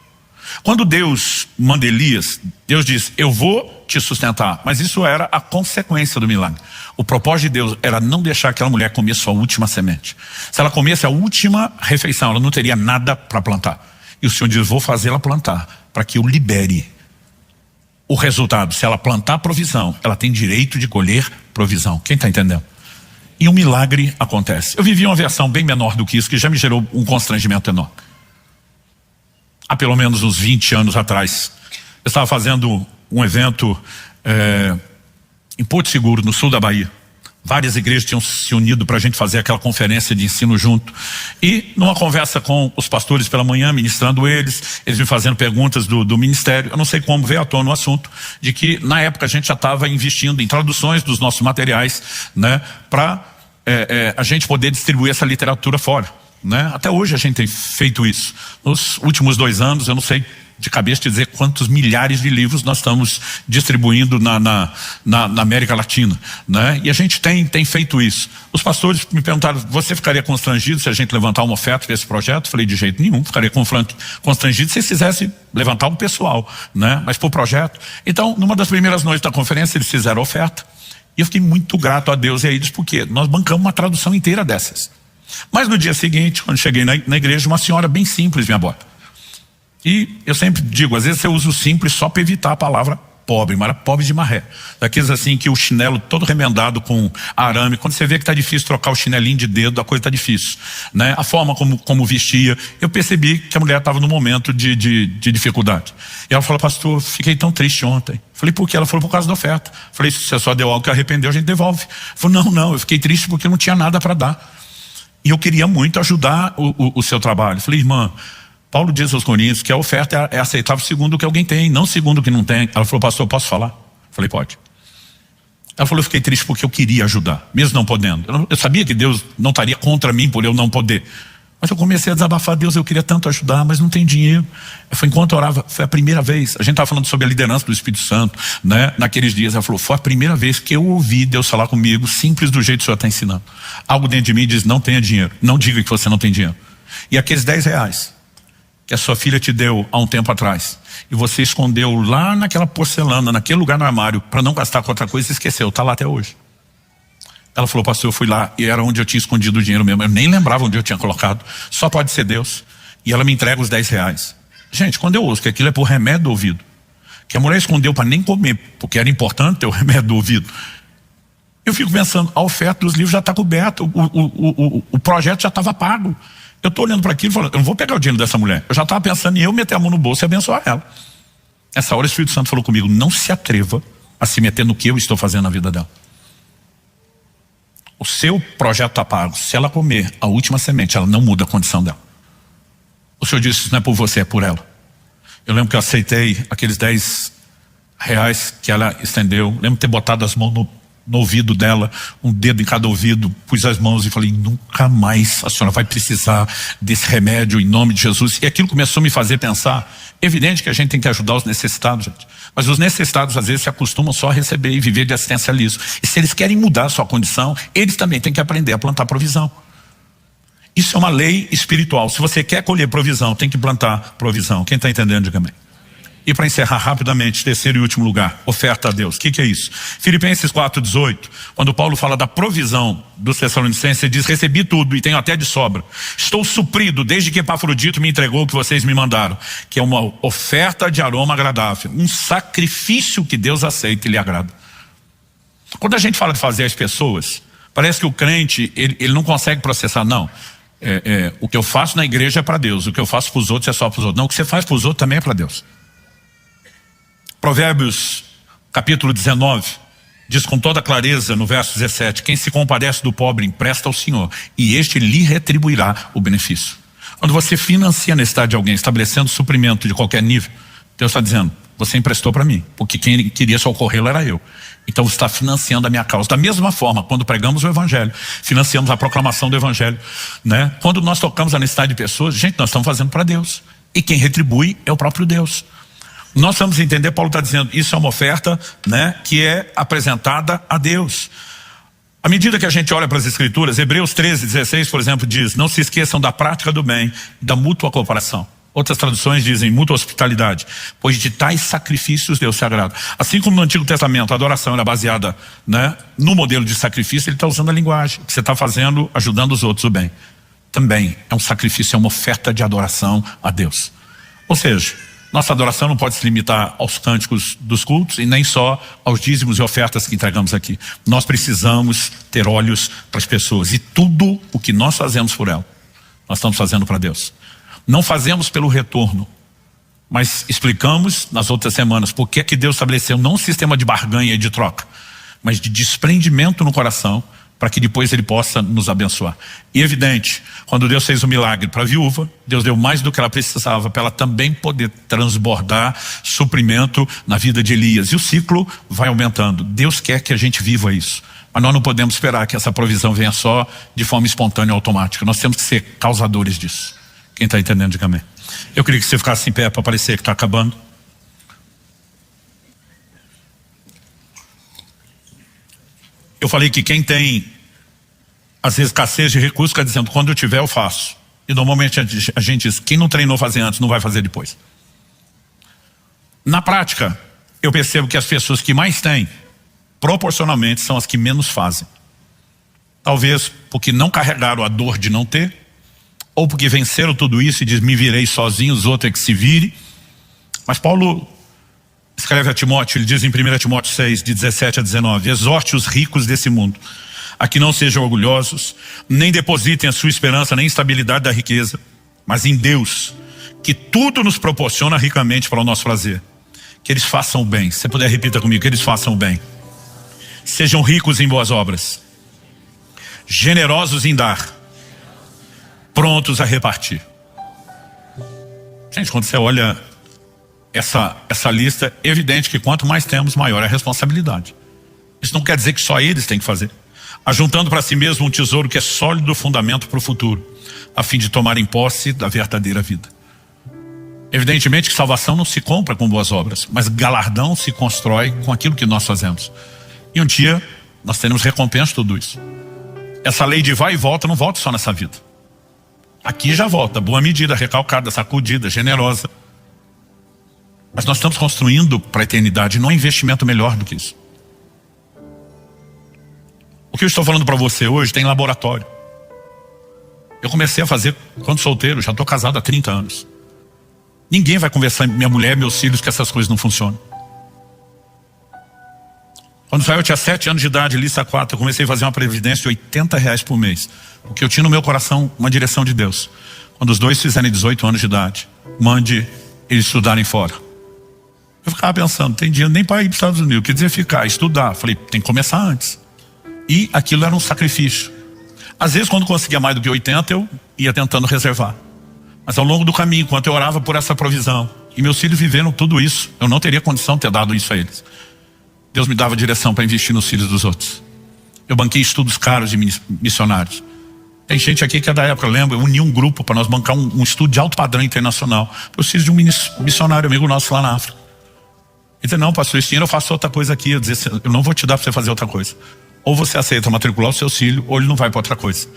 Quando Deus manda Elias, Deus diz, eu vou te sustentar. Mas isso era a consequência do milagre. O propósito de Deus era não deixar aquela mulher comer sua última semente. Se ela comesse a última refeição, ela não teria nada para plantar. E o Senhor diz, vou fazê-la plantar, para que eu libere o resultado. Se ela plantar provisão, ela tem direito de colher provisão. Quem está entendendo? E um milagre acontece. Eu vivi uma versão bem menor do que isso, que já me gerou um constrangimento enorme. Há pelo menos uns 20 anos atrás, eu estava fazendo um evento em Porto Seguro, no sul da Bahia. Várias igrejas tinham se unido para a gente fazer aquela conferência de ensino junto. E numa conversa com os pastores pela manhã, ministrando eles me fazendo perguntas do ministério, eu não sei como veio à tona o assunto, de que na época a gente já estava investindo em traduções dos nossos materiais, né, para a gente poder distribuir essa literatura fora. Né? Até hoje a gente tem feito isso. Nos últimos 2 anos, eu não sei de cabeça te dizer quantos milhares de livros nós estamos distribuindo na América Latina, né? E a gente tem feito isso. Os pastores me perguntaram, você ficaria constrangido se a gente levantar uma oferta para esse projeto? Eu falei, de jeito nenhum, ficaria constrangido se eles quisessem levantar um pessoal, né? Mas para o projeto. Então, numa das primeiras noites da conferência, eles fizeram a oferta. E eu fiquei muito grato a Deus e a eles, porque nós bancamos uma tradução inteira dessas. Mas no dia seguinte, quando cheguei na igreja, uma senhora bem simples me aborda. E eu sempre digo, às vezes eu uso simples só para evitar a palavra pobre, mas era pobre de marré. Daqueles assim que o chinelo todo remendado com arame, quando você vê que está difícil trocar o chinelinho de dedo, a coisa está difícil, né? A forma como vestia, eu percebi que a mulher estava num momento de dificuldade. E ela falou, pastor, fiquei tão triste ontem. Falei, por quê? Ela falou, por causa da oferta. Falei, se você só deu algo que arrependeu, a gente devolve. Ela falou, não, eu fiquei triste porque eu não tinha nada para dar. E eu queria muito ajudar o seu trabalho. Falei, irmã, Paulo diz aos Coríntios que a oferta é aceitável segundo o que alguém tem, não segundo o que não tem. Ela falou, pastor, posso falar? Falei, pode. Ela falou, eu fiquei triste porque eu queria ajudar, mesmo não podendo. Eu sabia que Deus não estaria contra mim por eu não poder. Mas eu comecei a desabafar, Deus, eu queria tanto ajudar, mas não tem dinheiro. Foi enquanto eu orava, foi a primeira vez. A gente estava falando sobre a liderança do Espírito Santo, né? Naqueles dias, ela falou, foi a primeira vez que eu ouvi Deus falar comigo, simples do jeito que o senhor está ensinando. Algo dentro de mim diz, não tenha dinheiro, não diga que você não tem dinheiro. E aqueles R$10 que a sua filha te deu há um tempo atrás, e você escondeu lá naquela porcelana, naquele lugar no armário, para não gastar com outra coisa, e esqueceu, está lá até hoje. Ela falou, pastor, eu fui lá e era onde eu tinha escondido o dinheiro mesmo. Eu nem lembrava onde eu tinha colocado. Só pode ser Deus. E ela me entrega os R$10. Gente, quando eu ouço que aquilo é por remédio do ouvido, que a mulher escondeu para nem comer, porque era importante ter o remédio do ouvido, eu fico pensando, a oferta dos livros já está coberta, o projeto já estava pago. Eu estou olhando para aquilo e falando, eu não vou pegar o dinheiro dessa mulher. Eu já estava pensando em eu meter a mão no bolso e abençoar ela. Essa hora o Espírito Santo falou comigo, não se atreva a se meter no que eu estou fazendo na vida dela. O seu projeto está pago. Se ela comer a última semente, ela não muda a condição dela. O Senhor disse, isso não é por você, é por ela. Eu lembro que eu aceitei aqueles R$10 que ela estendeu. Lembro de ter botado as mãos no ouvido dela, um dedo em cada ouvido, pus as mãos e falei, nunca mais a senhora vai precisar desse remédio em nome de Jesus. E aquilo começou a me fazer pensar, evidente que a gente tem que ajudar os necessitados, gente. Mas os necessitados às vezes se acostumam só a receber e viver de assistencialismo. E se eles querem mudar a sua condição, eles também têm que aprender a plantar provisão. Isso é uma lei espiritual. Se você quer colher provisão, tem que plantar provisão. Quem está entendendo, diga amém. E para encerrar rapidamente, terceiro e último lugar, oferta a Deus. O que é isso? Filipenses 4:18, quando Paulo fala da provisão dos Tessalonicenses, ele diz, recebi tudo e tenho até de sobra. Estou suprido desde que Epafrodito me entregou o que vocês me mandaram, que é uma oferta de aroma agradável, um sacrifício que Deus aceita e lhe agrada. Quando a gente fala de fazer as pessoas, parece que o crente, ele não consegue processar, não. O que eu faço na igreja é para Deus, o que eu faço para os outros é só para os outros. Não, o que você faz para os outros também é para Deus. Provérbios capítulo 19 diz com toda clareza no verso 17, quem se compadece do pobre empresta ao Senhor e este lhe retribuirá o benefício. Quando você financia a necessidade de alguém, estabelecendo suprimento de qualquer nível, Deus está dizendo, você emprestou para mim, porque quem queria socorrê-lo era eu. Então você está financiando a minha causa. Da mesma forma, quando pregamos o Evangelho, financiamos a proclamação do Evangelho, né? Quando nós tocamos a necessidade de pessoas, gente, nós estamos fazendo para Deus. E quem retribui é o próprio Deus. Nós vamos entender, Paulo está dizendo, isso é uma oferta, né, que é apresentada a Deus. À medida que a gente olha para as Escrituras, Hebreus 13:16, por exemplo, diz, não se esqueçam da prática do bem, da mútua cooperação. Outras traduções dizem mútua hospitalidade, pois de tais sacrifícios Deus se agrada. Assim como no Antigo Testamento a adoração era baseada, né, no modelo de sacrifício, ele está usando a linguagem, que você está fazendo, ajudando os outros o bem. Também é um sacrifício, é uma oferta de adoração a Deus. Ou seja, nossa adoração não pode se limitar aos cânticos dos cultos e nem só aos dízimos e ofertas que entregamos aqui. Nós precisamos ter olhos para as pessoas e tudo o que nós fazemos por elas, nós estamos fazendo para Deus. Não fazemos pelo retorno, mas explicamos nas outras semanas por que é que Deus estabeleceu não um sistema de barganha e de troca, mas de desprendimento no coração, para que depois Ele possa nos abençoar. E evidente, quando Deus fez o milagre para a viúva, Deus deu mais do que ela precisava, para ela também poder transbordar suprimento na vida de Elias. E o ciclo vai aumentando. Deus quer que a gente viva isso. Mas nós não podemos esperar que essa provisão venha só de forma espontânea e automática. Nós temos que ser causadores disso. Quem está entendendo, diga amém. Eu queria que você ficasse em pé para parecer que está acabando. Eu falei que quem tem, às vezes, escassez de recursos, fica dizendo, quando eu tiver eu faço. E normalmente a gente diz, quem não treinou fazer antes, não vai fazer depois. Na prática, eu percebo que as pessoas que mais têm, proporcionalmente, são as que menos fazem. Talvez porque não carregaram a dor de não ter, ou porque venceram tudo isso e diz, me virei sozinho, os outros é que se vire. Mas Paulo escreve a Timóteo, ele diz em 1 Timóteo 6, de 17 a 19, exorte os ricos desse mundo, a que não sejam orgulhosos, nem depositem a sua esperança nem estabilidade da riqueza, mas em Deus, que tudo nos proporciona ricamente para o nosso prazer. Que eles façam o bem. Se você puder, repita comigo, que eles façam o bem. Sejam ricos em boas obras, generosos em dar, prontos a repartir. Gente, quando você olha essa lista, é evidente que quanto mais temos, maior é a responsabilidade. Isso não quer dizer que só eles têm que fazer. Ajuntando para si mesmo um tesouro que é sólido fundamento para o futuro, a fim de tomarem posse da verdadeira vida. Evidentemente que salvação não se compra com boas obras, mas galardão se constrói com aquilo que nós fazemos. E um dia nós teremos recompensa de tudo isso. Essa lei de vai e volta não volta só nessa vida. Aqui já volta, boa medida, recalcada, sacudida, generosa. Mas nós estamos construindo para a eternidade, não há investimento melhor do que isso. O que eu estou falando para você hoje tem laboratório. Eu comecei a fazer quando solteiro, já estou casado há 30 anos. Ninguém vai conversar, minha mulher, meus filhos, que essas coisas não funcionam. Quando Israel tinha 7 anos de idade, lista 4, eu comecei a fazer uma previdência de R$80 por mês. Porque eu tinha no meu coração uma direção de Deus. Quando os dois fizerem 18 anos de idade, mande eles estudarem fora. Eu ficava pensando, tem dinheiro nem para ir para os Estados Unidos. Quer dizer, ficar, estudar. Falei, tem que começar antes. E aquilo era um sacrifício. Às vezes, quando conseguia mais do que 80, eu ia tentando reservar. Mas ao longo do caminho, enquanto eu orava por essa provisão, e meus filhos viveram tudo isso, eu não teria condição de ter dado isso a eles. Deus me dava direção para investir nos filhos dos outros. Eu banquei estudos caros de missionários. Tem gente aqui que é da época, eu lembro, eu uni um grupo para nós bancar um estudo de alto padrão internacional para os filhos de um missionário amigo nosso lá na África. Ele disse, não, pastor, esse dinheiro eu faço outra coisa aqui. Eu disse, eu não vou te dar para você fazer outra coisa. Ou você aceita matricular o seu filho, ou ele não vai para outra coisa.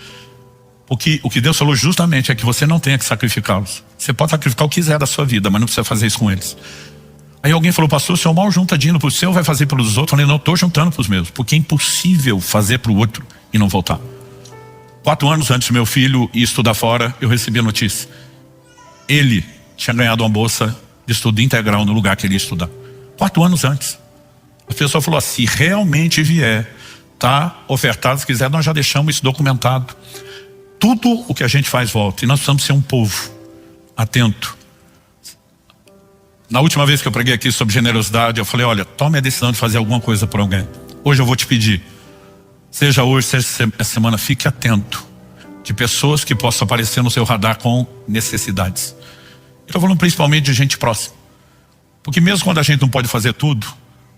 Porque o que Deus falou justamente é que você não tenha que sacrificá-los. Você pode sacrificar o que quiser da sua vida, mas não precisa fazer isso com eles. Aí alguém falou, pastor, o senhor mal junta dinheiro para o seu, vai fazer pelos outros. Eu falei, não, estou juntando para os meus, porque é impossível fazer para o outro e não voltar. 4 anos antes do meu filho ir estudar fora, eu recebi a notícia. Ele tinha ganhado uma bolsa de estudo integral no lugar que ele ia estudar. 4 anos antes. A pessoa falou assim, se realmente vier, tá ofertado, se quiser, nós já deixamos isso documentado. Tudo o que a gente faz volta. E nós precisamos ser um povo atento. Na última vez que eu preguei aqui sobre generosidade, eu falei, olha, tome a decisão de fazer alguma coisa por alguém. Hoje eu vou te pedir, seja hoje, seja essa semana, fique atento de pessoas que possam aparecer no seu radar com necessidades. Eu estou falando principalmente de gente próxima. Porque mesmo quando a gente não pode fazer tudo,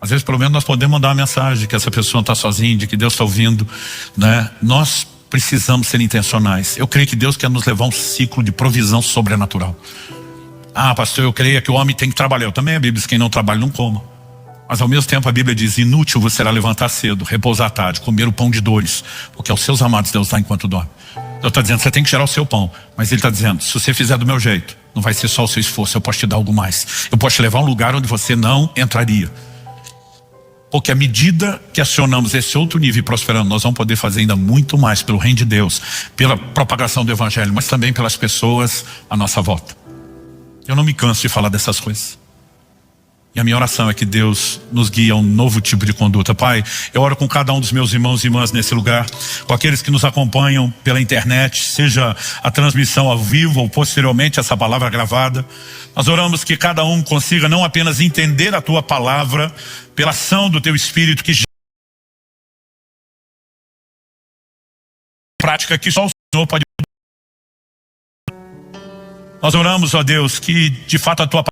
às vezes pelo menos nós podemos mandar uma mensagem de que essa pessoa não está sozinha, de que Deus está ouvindo, né? Nós precisamos ser intencionais. Eu creio que Deus quer nos levar a um ciclo de provisão sobrenatural. Ah, pastor, eu creio que o homem tem que trabalhar. Eu também, a Bíblia diz que quem não trabalha não coma. Mas ao mesmo tempo a Bíblia diz, inútil você será levantar cedo, repousar à tarde, comer o pão de dores, porque aos seus amados Deus dá enquanto dorme. Deus está dizendo, você tem que gerar o seu pão. Mas Ele está dizendo, se você fizer do meu jeito, não vai ser só o seu esforço, eu posso te dar algo mais. Eu posso te levar a um lugar onde você não entraria. Porque à medida que acionamos esse outro nível e prosperando, nós vamos poder fazer ainda muito mais pelo reino de Deus, pela propagação do Evangelho, mas também pelas pessoas à nossa volta. Eu não me canso de falar dessas coisas. E a minha oração é que Deus nos guie a um novo tipo de conduta. Pai, eu oro com cada um dos meus irmãos e irmãs nesse lugar, com aqueles que nos acompanham pela internet, seja a transmissão ao vivo ou posteriormente essa palavra gravada. Nós oramos que cada um consiga não apenas entender a Tua palavra, pela ação do Teu Espírito que prática que só o Senhor pode. Nós oramos, ó Deus, que de fato a Tua palavra